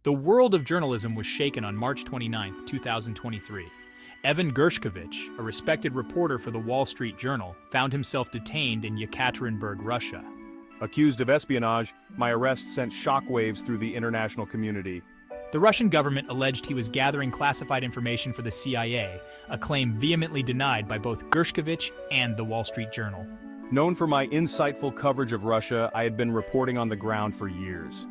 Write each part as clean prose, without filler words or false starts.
The world of journalism was shaken on March 29, 2023. Evan Gershkovich, a respected reporter for the Wall Street Journal, found himself detained in Yekaterinburg, Russia. Accused of espionage, my arrest sent shockwaves through the international community. The Russian government alleged he was gathering classified information for the CIA, a claim vehemently denied by both Gershkovich and the Wall Street Journal. Known for my insightful coverage of Russia, I had been reporting on the ground for years.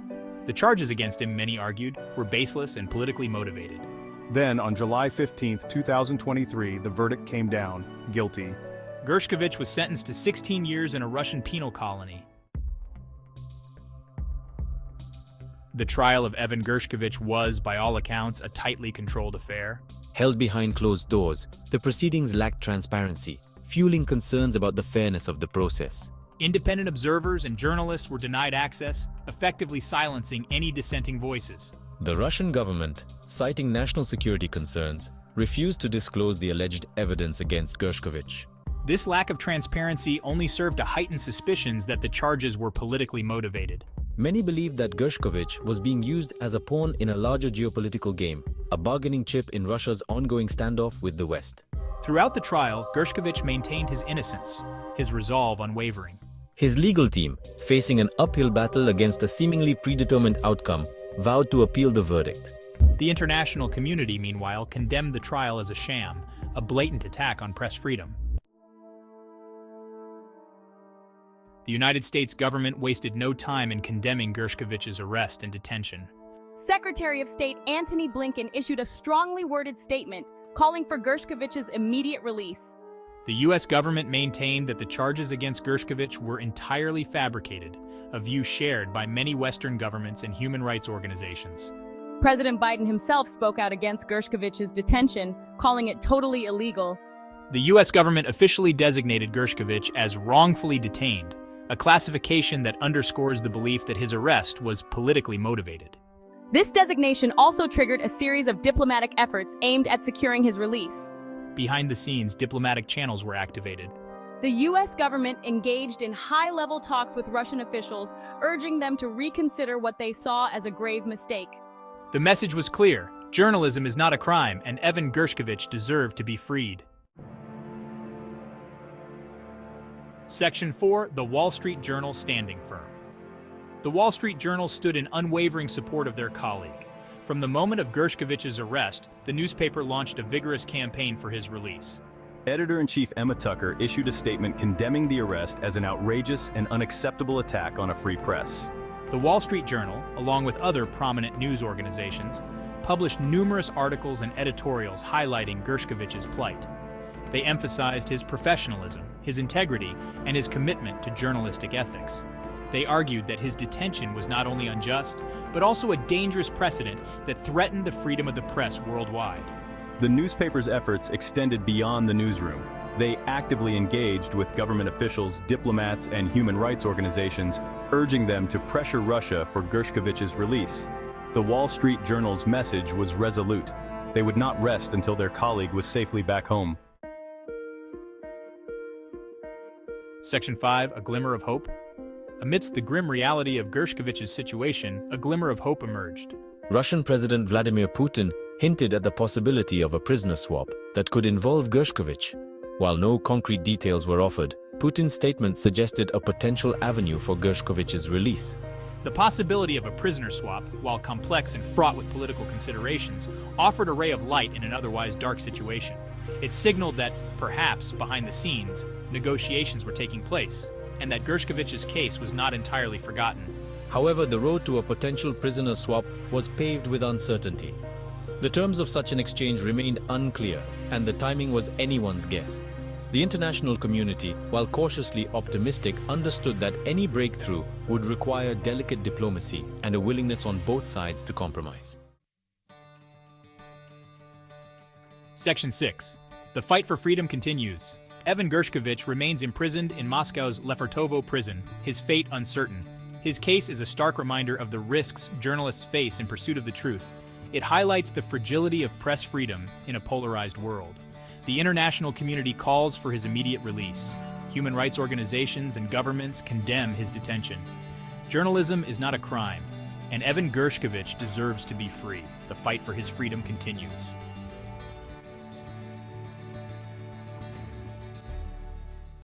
The charges against him, many argued, were baseless and politically motivated. Then, on July 15, 2023, the verdict came down, guilty. Gershkovich was sentenced to 16 years in a Russian penal colony. The trial of Evan Gershkovich was, by all accounts, a tightly controlled affair. Held behind closed doors, the proceedings lacked transparency, fueling concerns about the fairness of the process. Independent observers and journalists were denied access, effectively silencing any dissenting voices. The Russian government, citing national security concerns, refused to disclose the alleged evidence against Gershkovich. This lack of transparency only served to heighten suspicions that the charges were politically motivated. Many believed that Gershkovich was being used as a pawn in a larger geopolitical game, a bargaining chip in Russia's ongoing standoff with the West. Throughout the trial, Gershkovich maintained his innocence, his resolve unwavering. His legal team, facing an uphill battle against a seemingly predetermined outcome, vowed to appeal the verdict. The international community, meanwhile, condemned the trial as a sham, a blatant attack on press freedom. The United States government wasted no time in condemning Gershkovich's arrest and detention. Secretary of State Antony Blinken issued a strongly worded statement calling for Gershkovich's immediate release. The U.S. government maintained that the charges against Gershkovich were entirely fabricated, a view shared by many Western governments and human rights organizations. President Biden himself spoke out against Gershkovich's detention, calling it totally illegal. The U.S. government officially designated Gershkovich as wrongfully detained, a classification that underscores the belief that his arrest was politically motivated. This designation also triggered a series of diplomatic efforts aimed at securing his release. Behind the scenes, diplomatic channels were activated. The U.S. government engaged in high-level talks with Russian officials, urging them to reconsider what they saw as a grave mistake. The message was clear: journalism is not a crime, and Evan Gershkovich deserved to be freed. Section 4. The Wall Street Journal Standing Firm. The Wall Street Journal stood in unwavering support of their colleague. From the moment of Gershkovich's arrest, the newspaper launched a vigorous campaign for his release. Editor-in-Chief Emma Tucker issued a statement condemning the arrest as an outrageous and unacceptable attack on a free press. The Wall Street Journal, along with other prominent news organizations, published numerous articles and editorials highlighting Gershkovich's plight. They emphasized his professionalism, his integrity, and his commitment to journalistic ethics. They argued that his detention was not only unjust, but also a dangerous precedent that threatened the freedom of the press worldwide. The newspaper's efforts extended beyond the newsroom. They actively engaged with government officials, diplomats, and human rights organizations, urging them to pressure Russia for Gershkovich's release. The Wall Street Journal's message was resolute. They would not rest until their colleague was safely back home. Section 5. A Glimmer of Hope. Amidst the grim reality of Gershkovich's situation, a glimmer of hope emerged. Russian President Vladimir Putin hinted at the possibility of a prisoner swap that could involve Gershkovich. While no concrete details were offered, Putin's statement suggested a potential avenue for Gershkovich's release. The possibility of a prisoner swap, while complex and fraught with political considerations, offered a ray of light in an otherwise dark situation. It signaled that, perhaps behind the scenes, negotiations were taking place, and that Gershkovich's case was not entirely forgotten. However, the road to a potential prisoner swap was paved with uncertainty. The terms of such an exchange remained unclear, and the timing was anyone's guess. The international community, while cautiously optimistic, understood that any breakthrough would require delicate diplomacy and a willingness on both sides to compromise. Section 6. The fight for freedom continues. Evan Gershkovich remains imprisoned in Moscow's Lefortovo prison, his fate uncertain. His case is a stark reminder of the risks journalists face in pursuit of the truth. It highlights the fragility of press freedom in a polarized world. The international community calls for his immediate release. Human rights organizations and governments condemn his detention. Journalism is not a crime. And Evan Gershkovich deserves to be free. The fight for his freedom continues.